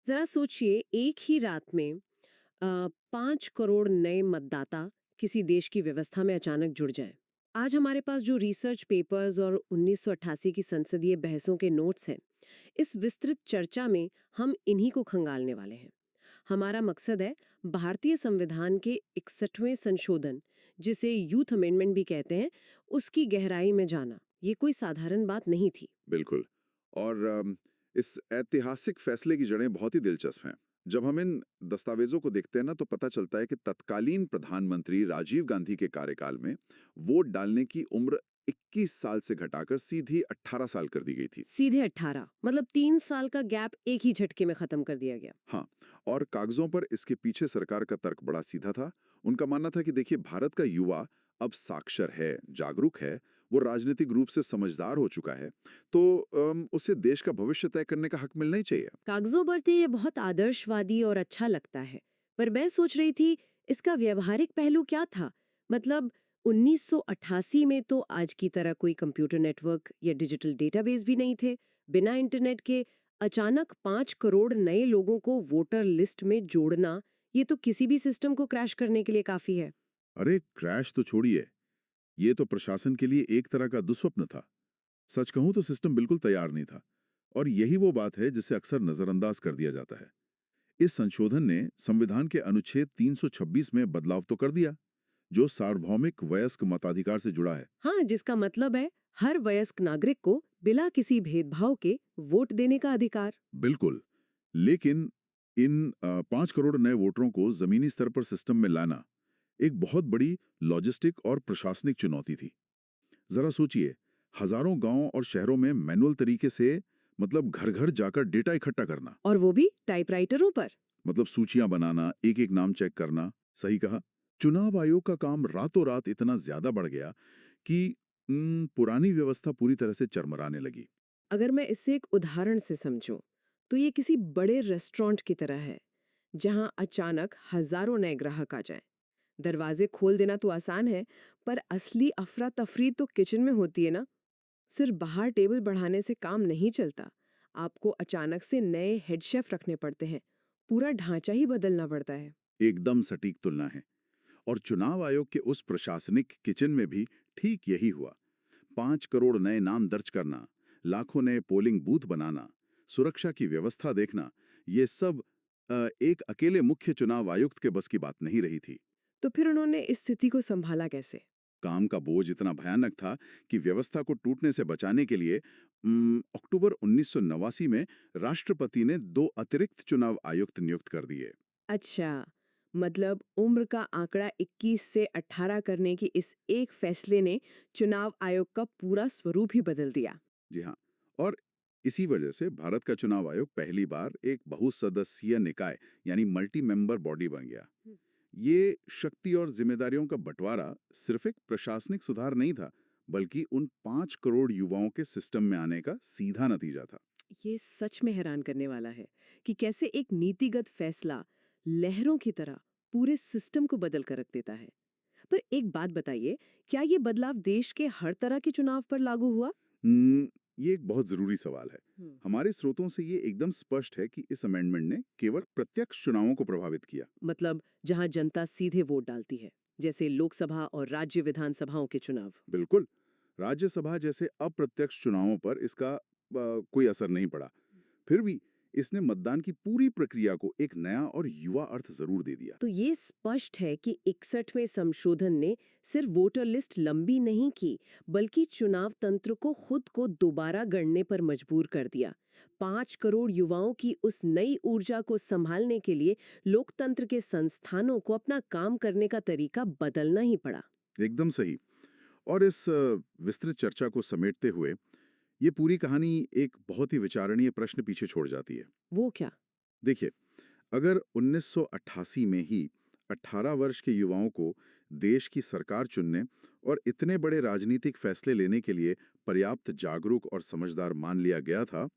जरा सोचिए, एक ही रात में 5 करोड़ नए मतदाता किसी देश की व्यवस्था में अचानक जुड़ जाएं। आज हमारे पास जो रिसर्च पेपर्स और 1988 की संसदीय बहसों के नोट्स हैं, इस विस्तृत चर्चा में हम इन्हीं को खंगालने वाले हैं। हमारा मकसद है भारतीय संविधान के 61वें संशोधन, जिसे यूथ अमेंडमेंट भी कहते हैं, उसकी गहराई में जाना। ये कोई साधारण बात नहीं थी। बिल्कुल। और इस ऐतिहासिक फैसले की जड़ें बहुत ही दिलचस्प हैं। जब हम इन दस्तावेजों को देखते हैं ना, तो पता चलता है कि तत्कालीन प्रधानमंत्री राजीव गांधी के कार्यकाल में वोट डालने की उम्र 21 साल से घटाकर सीधी 18 साल कर दी गई थी। सीधे 18, मतलब 3 साल का गैप एक ही झटके में खत्म कर दिया गया। हाँ, और कागजों पर इसके पीछे सरकार का तर्क बड़ा सीधा था। उनका मानना था कि देखिए, भारत का युवा अब साक्षर है, जागरूक है, वो राजनीतिक रूप से समझदार हो चुका है, तो उसे देश का भविष्य तय करने का हक मिलना ही चाहिए। कागजों पर तो ये बहुत आदर्शवादी और अच्छा लगता है, पर मैं सोच रही थी इसका व्यवहारिक पहलू क्या था। मतलब 1988 में तो आज की तरह कोई कंप्यूटर नेटवर्क या डिजिटल डेटाबेस भी नहीं थे। बिना इंटरनेट के अचानक 5 करोड़ नए लोगों को वोटर लिस्ट में जोड़ना, ये तो किसी भी सिस्टम को क्रैश करने के लिए काफी है। अरे क्रैश तो छोड़िए, ये तो प्रशासन के लिए एक तरह का दुस्वप्न था। सच कहूं तो सिस्टम बिल्कुल तैयार नहीं था, और यही वो बात है जिसे अक्सर नजरअंदाज कर दिया जाता है। इस संशोधन ने संविधान के अनुच्छेद 326 में बदलाव तो कर दिया, जो सार्वभौमिक वयस्क मताधिकार से जुड़ा है। हाँ, जिसका मतलब है हर वयस्क नागरिक को बिना किसी भेदभाव के वोट देने का अधिकार। बिल्कुल। लेकिन इन 5 करोड़ नए वोटरों को जमीनी स्तर पर सिस्टम में लाना एक बहुत बड़ी लॉजिस्टिक और प्रशासनिक चुनौती थी। जरा सोचिए, हजारों गांव और शहरों में मैनुअल तरीके से, मतलब घर घर जाकर डेटा इकट्ठा करना, और वो भी टाइपराइटरों पर। मतलब सूचियां बनाना, एक एक नाम चेक करना। सही कहा। चुनाव आयोग का काम रातों रात इतना ज्यादा बढ़ गया कि पुरानी व्यवस्था पूरी तरह से चरमराने लगी। अगर मैं इसे एक उदाहरण से समझूं, तो ये किसी बड़े रेस्टोरेंट की तरह है, जहां अचानक हजारों नए ग्राहक आ जाएं। दरवाजे खोल देना तो आसान है, पर असली अफरा तफरी तो किचन में होती है ना। सिर्फ बाहर टेबल बढ़ाने से काम नहीं चलता। आपको अचानक से नए हेड शेफ रखने पड़ते हैं, पूरा ढांचा ही बदलना पड़ता है। एकदम सटीक तुलना है। और चुनाव आयोग के उस प्रशासनिक किचन में भी ठीक यही हुआ। 5 करोड़ नए नाम दर्ज करना, लाखों नए पोलिंग बूथ बनाना, सुरक्षा की व्यवस्था देखना, ये सब एक अकेले मुख्य चुनाव आयुक्त के बस की बात नहीं रही थी। तो फिर उन्होंने इस स्थिति को संभाला कैसे? काम का बोझ इतना भयानक था कि व्यवस्था को टूटने से बचाने के लिए अक्टूबर 1989 में राष्ट्रपति ने 2 अतिरिक्त चुनाव आयुक्त नियुक्त कर दिए। अच्छा, मतलब उम्र का आंकड़ा 21 से 18 करने की इस एक फैसले ने चुनाव आयोग का पूरा स्वरूप ही बदल दिया। जी हाँ। और इसी वजह से भारत का चुनाव आयोग पहली बार एक बहुसदस्यीय निकाय, यानी मल्टी मेंबर बॉडी बन गया। ये शक्ति और जिम्मेदारियों का बंटवारा सिर्फ एक प्रशासनिक सुधार नहीं था, बल्कि उन 5 करोड़ युवाओं के सिस्टम में आने का सीधा नतीजा था। ये सच में हैरान करने वाला है कि कैसे एक नीतिगत फैसला लहरों की तरह पूरे सिस्टम को बदल कर रख देता है। पर एक बात बताइए, क्या ये बदलाव देश के हर तरह के चुनाव पर लागू हुआ? हम्म, ये एक बहुत जरूरी सवाल है। हम्म। हमारे स्रोतों से ये एकदम स्पष्ट है कि इस अमेंडमेंट ने केवल प्रत्यक्ष चुनावों को प्रभावित किया। मतलब जहां जनता सीधे वोट डालती है, जैसे लोकसभा और राज्य विधानसभाओं के चुनाव। बिल्कुल। राज्यसभा जैसे अप्रत्यक्ष चुनावों पर इसका कोई असर नहीं पड़ा। फिर भी इसने मतदान की पूरी प्रक्रिया को एक नया और युवा अर्थ जरूर दे दिया। तो ये स्पष्ट है कि 61वें संशोधन ने सिर्फ वोटर लिस्ट लंबी नहीं की, बल्कि चुनाव तंत्र को खुद को दोबारा गढ़ने पर मजबूर कर दिया। 5 करोड़ युवाओं की उस नई ऊर्जा को संभालने के लिए लोकतंत्र के संस्थानों को अपना काम करने का तरीका बदलना ही पड़ा। एकदम सही। और इस विस्तृत चर्चा को समेटते हुए, ये पूरी कहानी एक बहुत ही विचारणीय प्रश्न पीछे छोड़ जाती है। वो क्या? देखिए, अगर 1988 में ही 18 वर्ष के युवाओं को देश की सरकार चुनने और इतने बड़े राजनीतिक फैसले लेने के लिए पर्याप्त जागरूक और समझदार मान लिया गया था,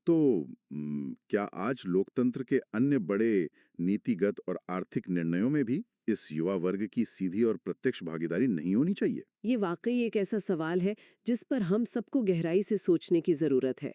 तो क्या आज लोकतंत्र के अन्य बड़े नीतिगत और आर्थिक निर्णयों में भी इस युवा वर्ग की सीधी और प्रत्यक्ष भागीदारी नहीं होनी चाहिए? ये वाकई एक ऐसा सवाल है जिस पर हम सबको गहराई से सोचने की जरूरत है।